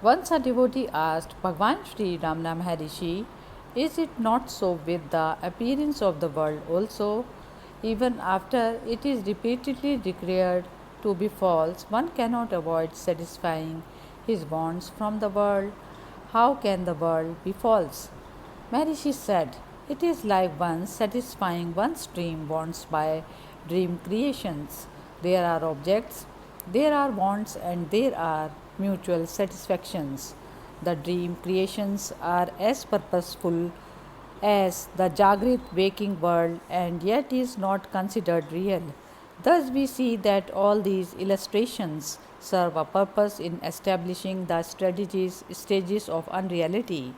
Once a devotee asked Bhagwan Sri Ramana Maharishi, is it not so with the appearance of the world also? Even after it is repeatedly declared to be false, one cannot avoid satisfying his wants from the world. How can the world be false? Maharishi said, it is like one satisfying one's dream wants by dream creations. There are objects, there are wants, and there are mutual satisfactions. The dream creations are as purposeful as the Jagrit waking world and yet is not considered real. Thus, we see that all these illustrations serve a purpose in establishing the stages of unreality.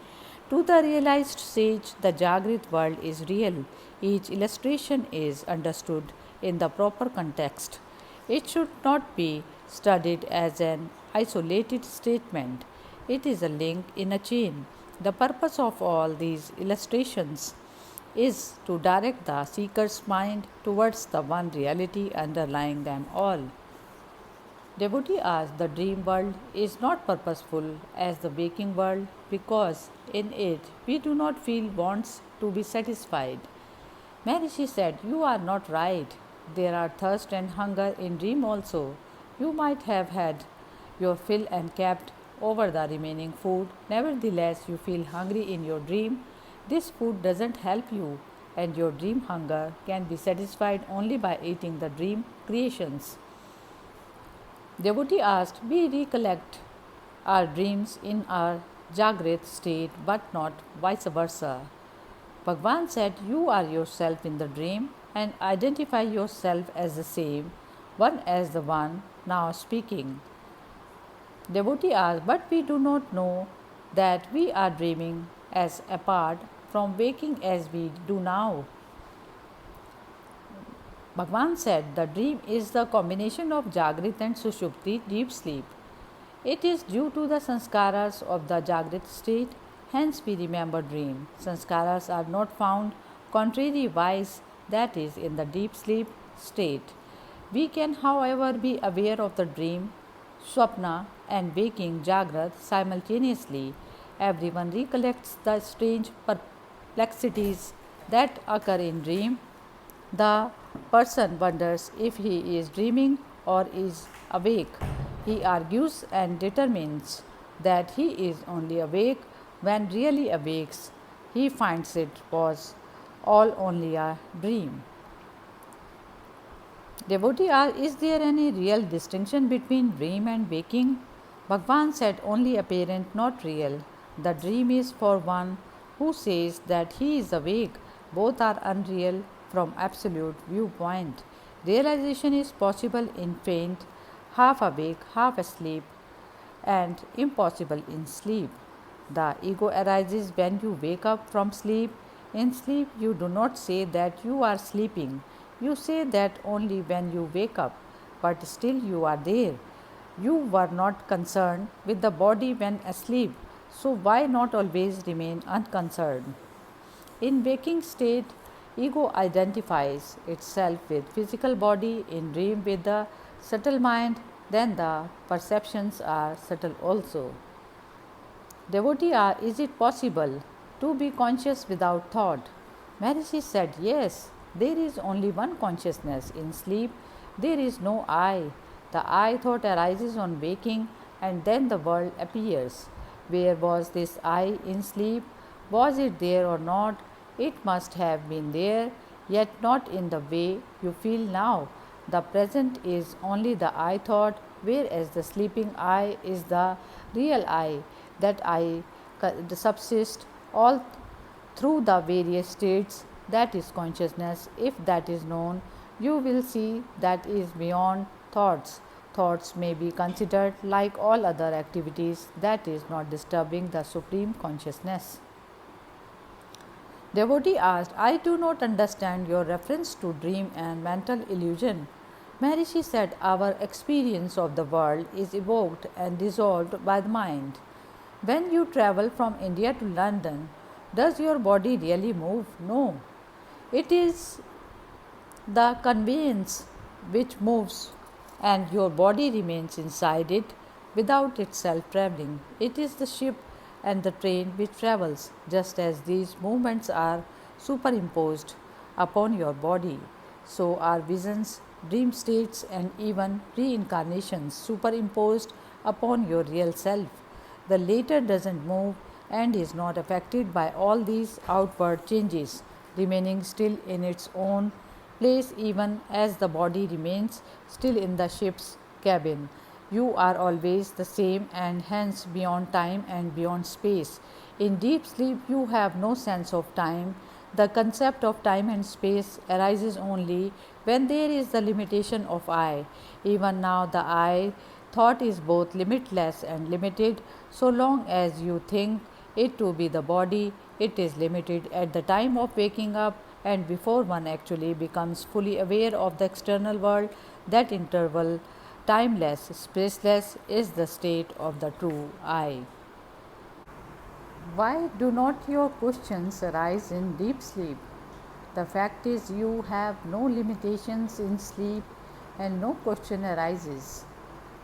To the realized sage, the Jagrit world is real. Each illustration is understood in the proper context. It should not be studied as an isolated statement. It is a link in a chain. The purpose of all these illustrations is to direct the seeker's mind towards the one reality underlying them all. Devotee asked, the dream world is not purposeful as the waking world because in it we do not feel wants to be satisfied. Maharishi said, you are not right. There are thirst and hunger in dream also. You might have had your fill and kept over the remaining food. Nevertheless, you feel hungry in your dream. This food doesn't help you, and your dream hunger can be satisfied only by eating the dream creations. Devotee asked, we recollect our dreams in our Jagrit state, but not vice versa. Bhagwan said, you are yourself in the dream and identify yourself as the same one as the one now speaking. Devotee asked, but we do not know that we are dreaming as apart from waking as we do now. Bhagwan said, the dream is the combination of Jagrit and Sushupti, deep sleep. It is due to the sanskaras of the Jagrit state, hence we remember dream. Sanskaras are not found contrariwise, that is, in the deep sleep state. We can, however, be aware of the dream, swapna, and waking Jagrat simultaneously. Everyone recollects the strange perplexities that occur in dream. The person wonders if he is dreaming or is awake. He argues and determines that he is only awake when really awakes. He finds it was all only a dream. Devotee asked, is there any real distinction between dream and waking? Bhagwan said, only apparent, not real. The dream is for one who says that he is awake. Both are unreal from absolute viewpoint. Realization is possible in faint, half awake, half asleep, and impossible in sleep. The ego arises when you wake up from sleep. In sleep, you do not say that you are sleeping. You say that only when you wake up, but still you are there. You were not concerned with the body when asleep, so why not always remain unconcerned? In waking state, ego identifies itself with physical body, in dream with the subtle mind, then the perceptions are subtle also. Devotee asked, is it possible to be conscious without thought? Maharishi said, yes, there is only one consciousness. In sleep, there is no I. The I thought arises on waking and then the world appears. Where was this I in sleep? Was it there or not? It must have been there, yet not in the way you feel now. The present is only the I thought, whereas the sleeping I is the real I. That I subsists all through the various states, that is consciousness. If that is known, you will see that is beyond thoughts. Thoughts may be considered like all other activities, that is not disturbing the supreme consciousness. Devotee asked, I do not understand your reference to dream and mental illusion. Maharishi said, our experience of the world is evoked and dissolved by the mind. When you travel from India to London, does your body really move? No. It is the conveyance which moves and your body remains inside it. without itself traveling. It is the ship and the train which travels, just as these movements are superimposed upon your body. So are visions, dream states, and even reincarnations superimposed upon your real self. The latter doesn't move and is not affected by all these outward changes, remaining still in its own place even as the body remains still in the ship's cabin. You are always the same and hence beyond time and beyond space. In deep sleep, you have no sense of time. The concept of time and space arises only when there is the limitation of I. Even now, the I thought is both limitless and limited. So long as you think it to be the body, it is limited at the time of waking up and before one actually becomes fully aware of the external world. That interval, timeless, spaceless, is the state of the true I. Why do not your questions arise in deep sleep? The fact is, you have no limitations in sleep and no question arises.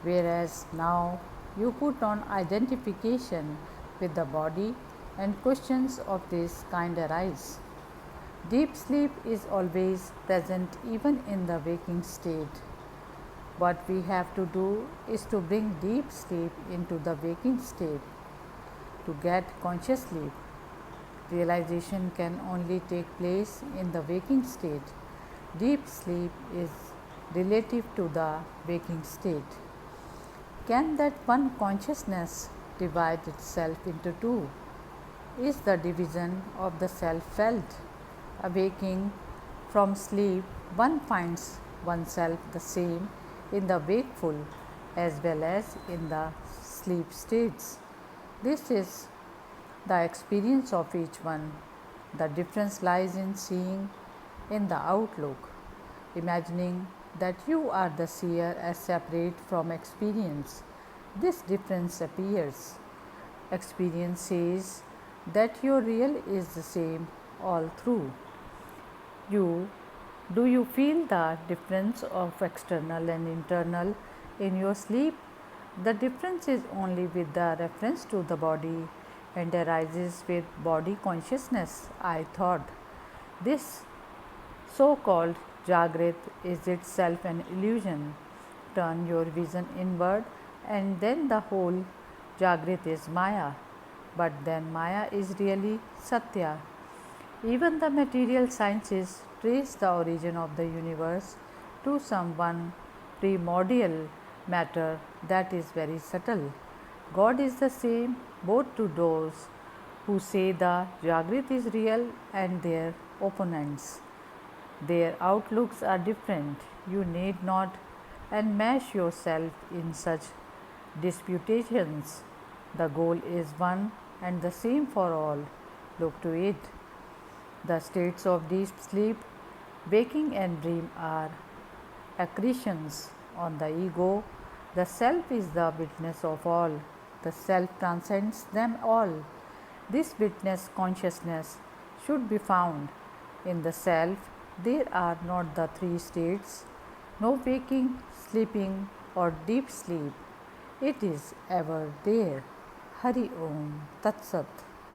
Whereas now you put on identification with the body and questions of this kind arise. Deep sleep is always present even in the waking state. What we have to do is to bring deep sleep into the waking state to get conscious sleep. Realization can only take place in the waking state. Deep sleep is relative to the waking state. Can that one consciousness divide itself into two? Is the division of the self felt? Awaking from sleep, one finds oneself the same in the wakeful as well as in the sleep states. This is the experience of each one. The difference lies in seeing in the outlook, imagining that you are the seer as separate from experience. This difference appears. Experience says that your real is the same all through. You do you feel the difference of external and internal in your sleep? The difference is only with the reference to the body and arises with body consciousness, I thought. This so called Jagrit is itself an illusion. Turn your vision inward, and then the whole Jagrit is Maya. But then Maya is really Satya. Even the material sciences trace the origin of the universe to some one primordial matter that is very subtle. God is the same both to those who say the Jagrit is real and their opponents. Their outlooks are different. You need not enmesh yourself in such disputations. The goal is one and the same for all. Look to it. The states of deep sleep, waking and dream are accretions on the ego. The self is the witness of all. The self transcends them all. This witness consciousness should be found in the self. There are not the three states, no waking, sleeping, or deep sleep. It is ever there. Hari Om Tat Sat.